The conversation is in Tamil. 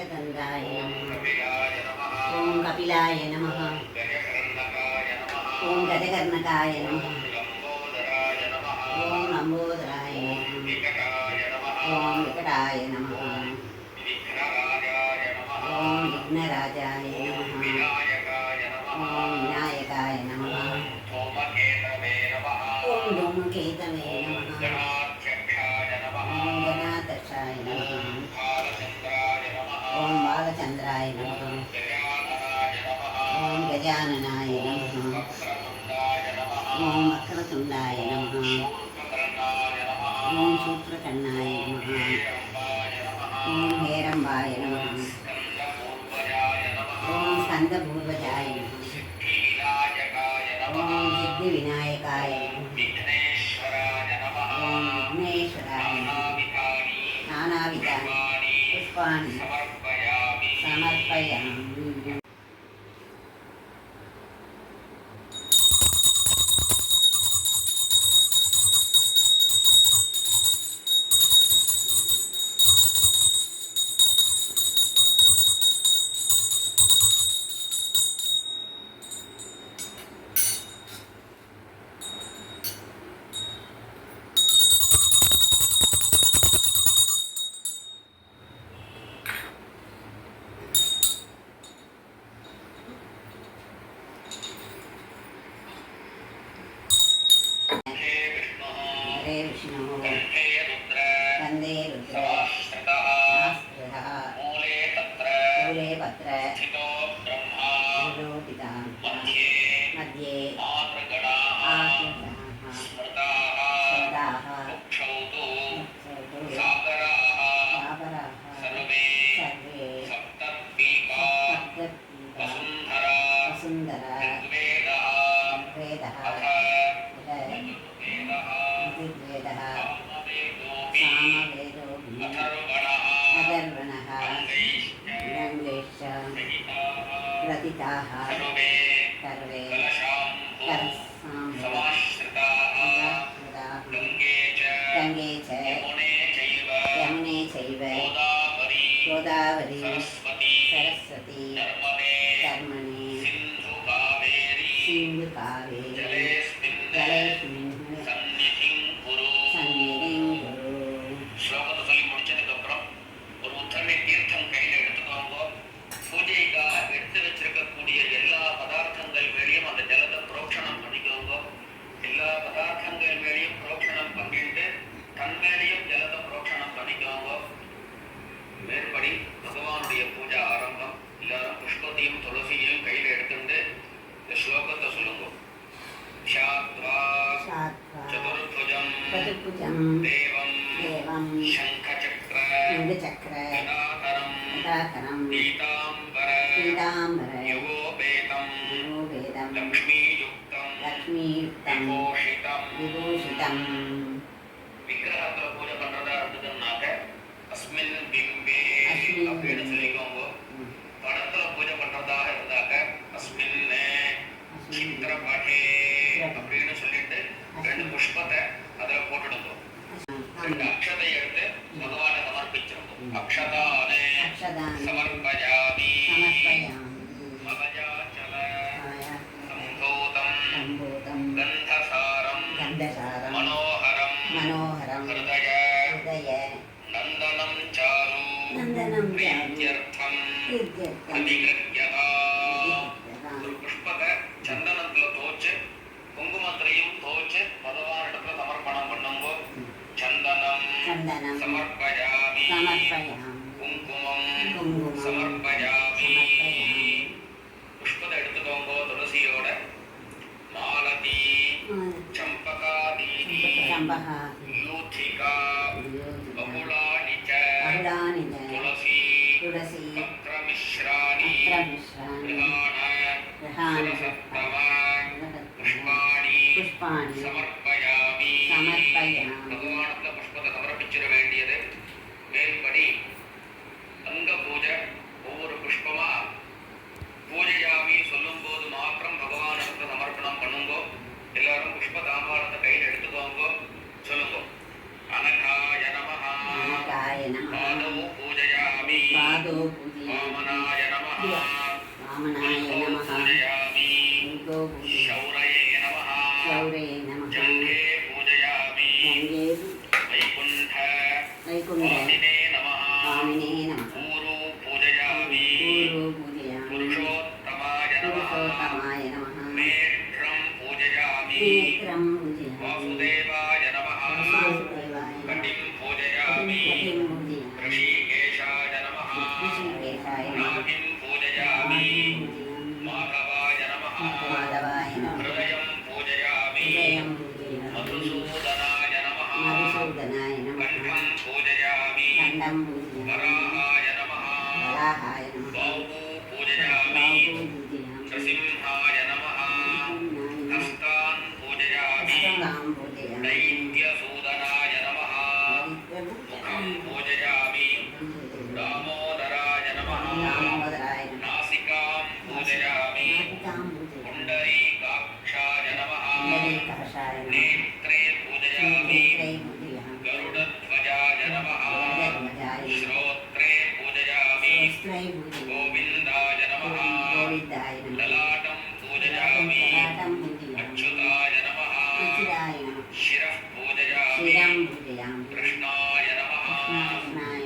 एकदन्ताय नमः। ॐ कपिलाय नमः। ॐ गजकर्णकाय नमः। ॐ लम्बोदराय नमः। ॐ विकटाय नमः। ॐ विघ्नराजाय नमः। ॐ विनायकाय नमः। ॐ धूमकेतवे नमः। ॐ गणाध्यक्षाय नमः। ॐ बालचन्द्राय नमः। ॐ गजाननाय नमः। ॐ वक्रतुण्डाय नमः। ॐ सूत्रकर्णाय नमः। ॐ हेरम्बाय नमः। ॐ स्कन्दपूर्वजाय नमः। ॐ सिद्धिविनायकाय नमः। ॐ विघ्नेश्वराय नमः। नानाविधानि पुष्पाणि समर्पयामि। हरे विष्णु कंदे रुद्र शास्त्रः मूले पत्र मध्ये आश्रिताः श्रद्धाः सागराः सर्वे वसुन्धरा ऋग्वेदः ऋग्वेदः सामवेदो अथर्वणः गङ्गेश प्रथिताः सर्वे गङ्गे च यमुने चैव गोदावरी सरस्वती कर्मणे सिन्धु कावेरी जलेस्मिन् सन्निधिं कुरु। ஸ்லோகத்தை சொல்லி முடிச்சதுக்கு அப்புறம் ஒரு உத்தரணை தீர்த்தம் கையில் எடுத்துக்கோங்க. பூஜைக்காக எடுத்து வச்சிருக்கக்கூடிய எல்லா பதார்த்தங்கள் மேலேயும் அந்த ஜலத்தை புரோக்ஷணம் பண்ணிக்கோங்க. எல்லா பதார்த்தங்கள் மேலேயும் புரோக்ஷணம் பண்ணிட்டு தன் மேலேயும் ஜலத்தை புரோக்ஷணம் பண்ணிக்கோங்க. மேற்படி பகவானுடைய பூஜை ஆரம்பம். எல்லாரும் புஷ்பத்தையும் துளசியையும் கையில் எடுத்துட்டு இந்த ஸ்லோகத்தை சொல்லுங்க. चतुर्भुजं देवं शंखचक्र गदाधरं पीताम्बर युगोपेतं लक्ष्मीयुक्तं विभूषितं विग्रहத்துல பூஜை பண்றதா இருந்ததுன்னாக்க அஸ்மின் பிம்பே அப்படின்னு சொல்லிக்கோங்க. படத்துல பூஜை பண்றதாக இருந்தாக்க அஸ்மின் சித்திரபடே அப்படின்னு சொல்லிட்டு ரெண்டு புஷ்பத்தை அதுல போட்டுடுங்க. ரெண்டு அக்ஷதை எடுத்து பகவானை சமர்ப்பிச்சிருக்கும். அக்ஷதானே சமர்ப்பயாமி மகஜாச்சல சம்போதம் கந்தசாரம் மனோஹரம் ஹிருதய நந்தனம் சாரு பிரீத்யர்த்தம் அதிகிருஹ்யதா. ஒரு புஷ்பத்தை சந்தனத்துல தோச்சு குங்குமத்திலையும் தோச்சு பகவானிடத்துல சமர்ப்பணம் பண்ணுங்க. சந்தனம் சமர்ப்பயாமி குங்குமம் சமர்ப்பயாமி. புஷ்பத்தை எடுத்துக்கோங்க துளசியோட. மாலதி சம்பகாதீனி யூதிகா பகுளானி ச துளசி பத்ரமிஸ்ராணி கிரஹாண சுரசத்தம புஷ்பாணி சமர்ப்பயாமி. பகவானுக்கு புஷ்பத்தை சமர்ப்பிச்சிட வேண்டியது. மேல்படி அங்க பூஜை ஒவ்வொரு புஷ்பமா பூஜையாமி சொல்லும் போது மாத்திரம் பகவானுக்கு சமர்ப்பணம் பண்ணுங்க. எல்லாரும் புஷ்ப தாம்பாளத்தை கையில் எடுத்துக்கோங்க. சொல்லுங்க. அனகாய நமஹ பாதௌ பூஜயாமி वामनाय नमः शौरये नमः जङ्घे पूजयामि वैकुण्ठवासिने नमः ऊरू पूजयामि पुरुषोत्तमाय नमः नेत्रं पूजयामि वासुदेवाय नमः कटिं पूजयामि ऋषिकेशाय नमः नाभिं पूजयामि माधवाय नमः हृदयं पूजयामि मधुसूदनाय नमः कण्ठं पूजयामि वराहाय नमः बाहू पूजयामि नृसिंहाय नमः हस्तान् पूजयामि दैत्यसूदनाय नमः मुखं पूजयामि दामोदराय नमः नासिकां पूजयामि पुण्डरीकाक्षाय नमः नेत्रे पूजयामि गरुडध्वजाय नमः श्रोत्रे पूजयामि गोविन्दाय नमः ललाटं पूजयामि अच्युताय नमः शिरः पूजयामि कृष्णाय नमः